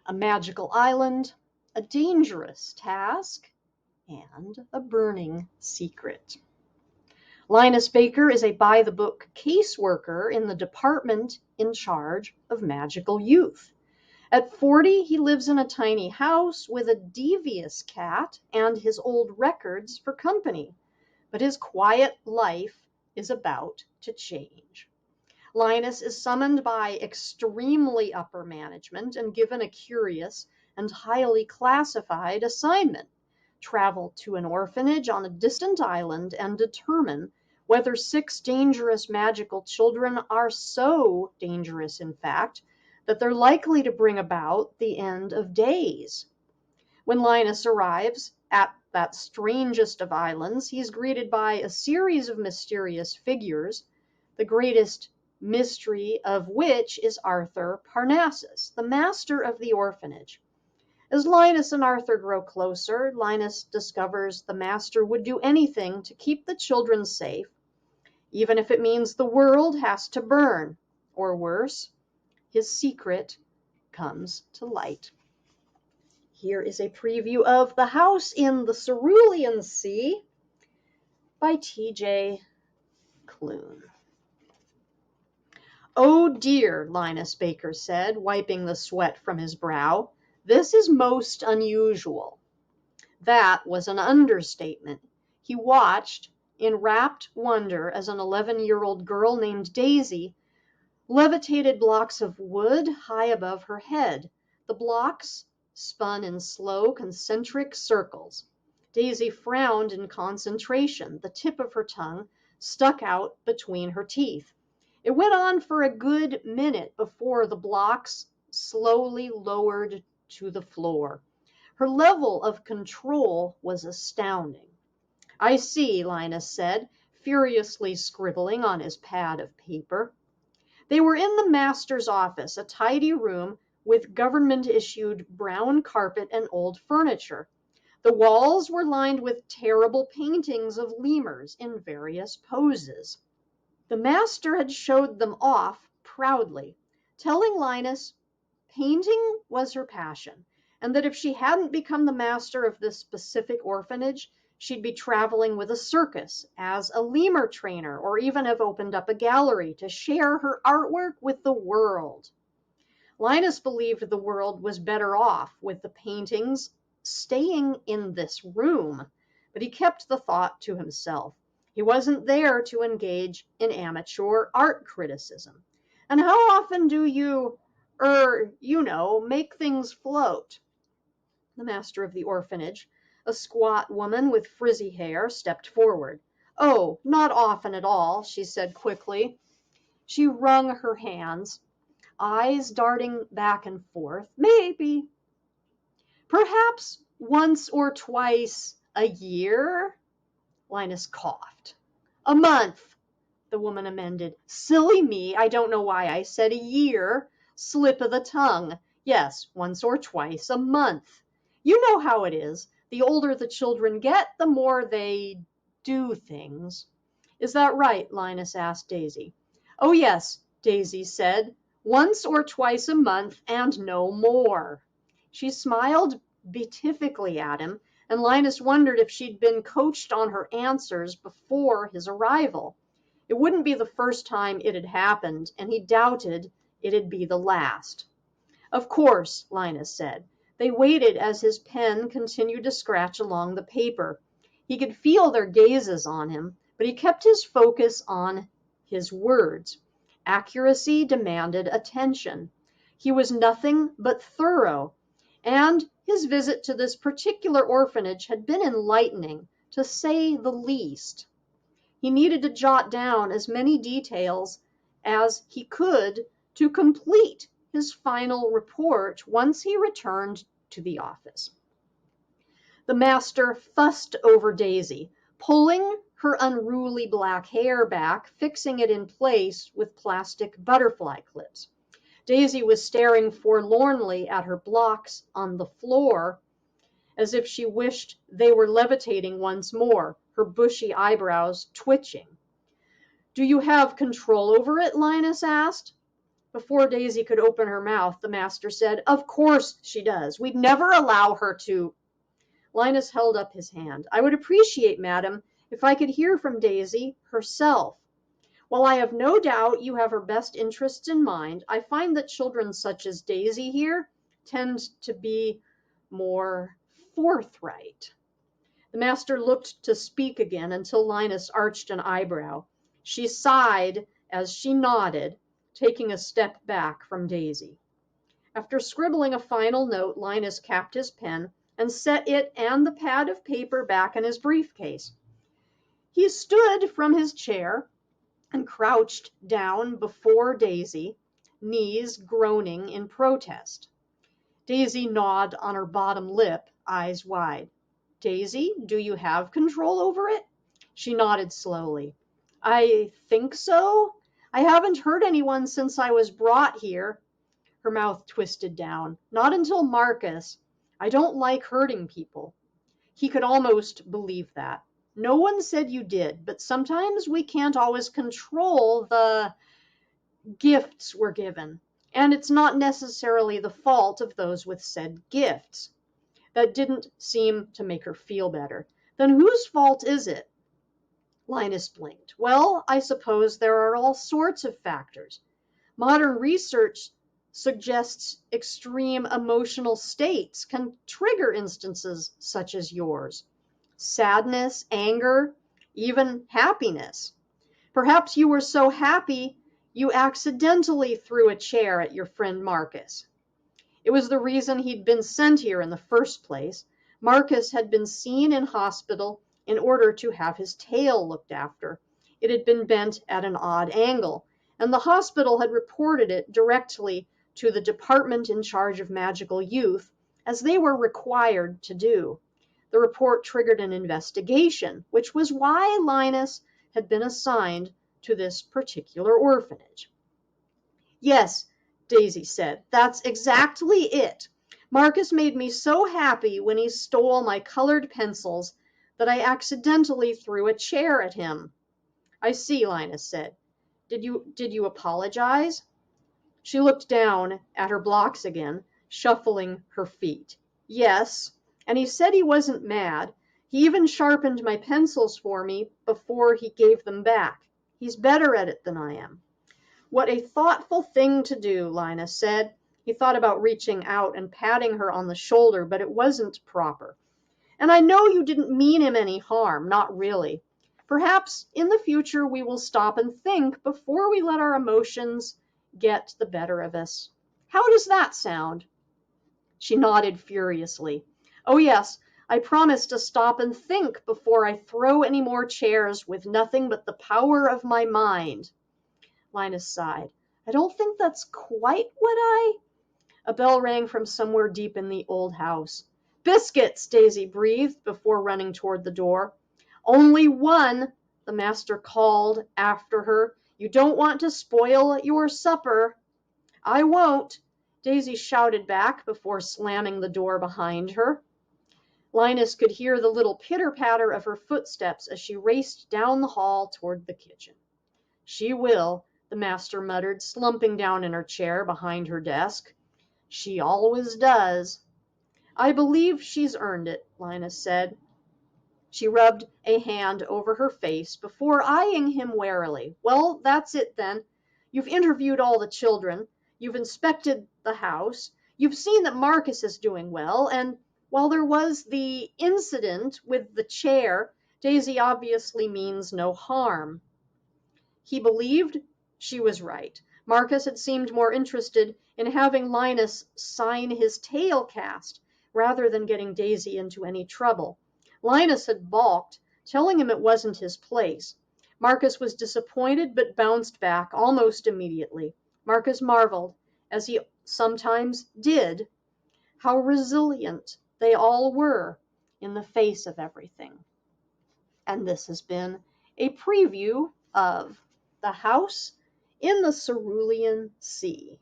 a magical island, a dangerous task, and a burning secret. Linus Baker is a by-the-book caseworker in the department in charge of magical youth. At 40, he lives in a tiny house with a devious cat and his old records for company. But his quiet life is about to change. Linus is summoned by extremely upper management and given a curious and highly classified assignment. Travel to an orphanage on a distant island and determine whether 6 dangerous magical children are so dangerous, in fact, that they're likely to bring about the end of days. When Linus arrives at that strangest of islands, he's greeted by a series of mysterious figures, the greatest mystery of which is Arthur Parnassus, the master of the orphanage. As Linus and Arthur grow closer, Linus discovers the master would do anything to keep the children safe, even if it means the world has to burn, or worse, his secret comes to light. Here is a preview of The House in the Cerulean Sea by T.J. Klune. "Oh dear," Linus Baker said, wiping the sweat from his brow. "This is most unusual." That was an understatement. He watched in rapt wonder as an 11-year-old girl named Daisy levitated blocks of wood high above her head. The blocks spun in slow, concentric circles. Daisy frowned in concentration. The tip of her tongue stuck out between her teeth. It went on for a good minute before the blocks slowly lowered to the floor. Her level of control was astounding. "I see," Linus said, furiously scribbling on his pad of paper. They were in the master's office, a tidy room with government-issued brown carpet and old furniture. The walls were lined with terrible paintings of lemurs in various poses. The master had showed them off proudly, telling Linus painting was her passion, and that if she hadn't become the master of this specific orphanage, she'd be traveling with a circus as a lemur trainer, or even have opened up a gallery to share her artwork with the world. Linus believed the world was better off with the paintings staying in this room, but he kept the thought to himself. He wasn't there to engage in amateur art criticism. And how often do you make things float? The master of the orphanage, a squat woman with frizzy hair, stepped forward. "Oh, not often at all," she said quickly. She wrung her hands, eyes darting back and forth. "Maybe. Perhaps once or twice a year?" Linus coughed. "A month," the woman amended. "Silly me, I don't know why I said a year. Slip of the tongue. Yes, once or twice a month. You know how it is. The older the children get, the more they do things." "Is that right?" Linus asked Daisy. "Oh yes," Daisy said. "Once or twice a month and no more." She smiled beatifically at him, and Linus wondered if she'd been coached on her answers before his arrival. It wouldn't be the first time it had happened, and he doubted it'd be the last. "Of course," Linus said. They waited as his pen continued to scratch along the paper. He could feel their gazes on him, but he kept his focus on his words. Accuracy demanded attention. He was nothing but thorough, and his visit to this particular orphanage had been enlightening, to say the least. He needed to jot down as many details as he could to complete his final report once he returned to the office. The master fussed over Daisy, pulling her unruly black hair back, fixing it in place with plastic butterfly clips. Daisy was staring forlornly at her blocks on the floor, as if she wished they were levitating once more, her bushy eyebrows twitching. "Do you have control over it?" Linus asked. Before Daisy could open her mouth, the master said, "Of course she does. We'd never allow her to—" Linus held up his hand. "I would appreciate, madam, if I could hear from Daisy herself. While I have no doubt you have her best interests in mind, I find that children such as Daisy here tend to be more forthright." The master looked to speak again until Linus arched an eyebrow. She sighed as she nodded, taking a step back from Daisy. After scribbling a final note, Linus capped his pen and set it and the pad of paper back in his briefcase. He stood from his chair and crouched down before Daisy, knees groaning in protest. Daisy gnawed on her bottom lip, eyes wide. "Daisy, do you have control over it?" She nodded slowly. "I think so. I haven't hurt anyone since I was brought here." Her mouth twisted down. "Not until Marcus. I don't like hurting people." He could almost believe that. "No one said you did, but sometimes we can't always control the gifts we're given, and it's not necessarily the fault of those with said gifts." That didn't seem to make her feel better. "Then whose fault is it?" Linus blinked. "Well, I suppose there are all sorts of factors. Modern research suggests extreme emotional states can trigger instances such as yours. Sadness, anger, even happiness. Perhaps you were so happy you accidentally threw a chair at your friend Marcus. It was the reason he'd been sent here in the first place. Marcus had been seen in hospital in order to have his tail looked after. It had been bent at an odd angle, and the hospital had reported it directly to the department in charge of magical youth, as they were required to do. The report triggered an investigation, which was why Linus had been assigned to this particular orphanage. "Yes," Daisy said, "that's exactly it. Marcus made me so happy when he stole my colored pencils that I accidentally threw a chair at him." "I see," Linus said. Did you apologize?" She looked down at her blocks again, shuffling her feet. "Yes, and he said he wasn't mad. He even sharpened my pencils for me before he gave them back. He's better at it than I am." "What a thoughtful thing to do," Linus said. He thought about reaching out and patting her on the shoulder, but it wasn't proper. "And I know you didn't mean him any harm, not really. Perhaps in the future we will stop and think before we let our emotions get the better of us. How does that sound?" She nodded furiously. "Oh yes, I promise to stop and think before I throw any more chairs with nothing but the power of my mind." Linus sighed. "I don't think that's quite what A bell rang from somewhere deep in the old house. "Biscuits!" Daisy breathed before running toward the door. "Only one," the master called after her. "You don't want to spoil your supper." "I won't," Daisy shouted back before slamming the door behind her. Linus could hear the little pitter-patter of her footsteps as she raced down the hall toward the kitchen. "She will," the master muttered, slumping down in her chair behind her desk. "She always does." "I believe she's earned it," Linus said. She rubbed a hand over her face before eyeing him warily. "Well, that's it then. You've interviewed all the children. You've inspected the house. You've seen that Marcus is doing well, and while there was the incident with the chair, Daisy obviously means no harm." He believed she was right. Marcus had seemed more interested in having Linus sign his tail cast rather than getting Daisy into any trouble. Linus had balked, telling him it wasn't his place. Marcus was disappointed but bounced back almost immediately. Marcus marveled, as he sometimes did, how resilient they all were in the face of everything. And this has been a preview of The House in the Cerulean Sea.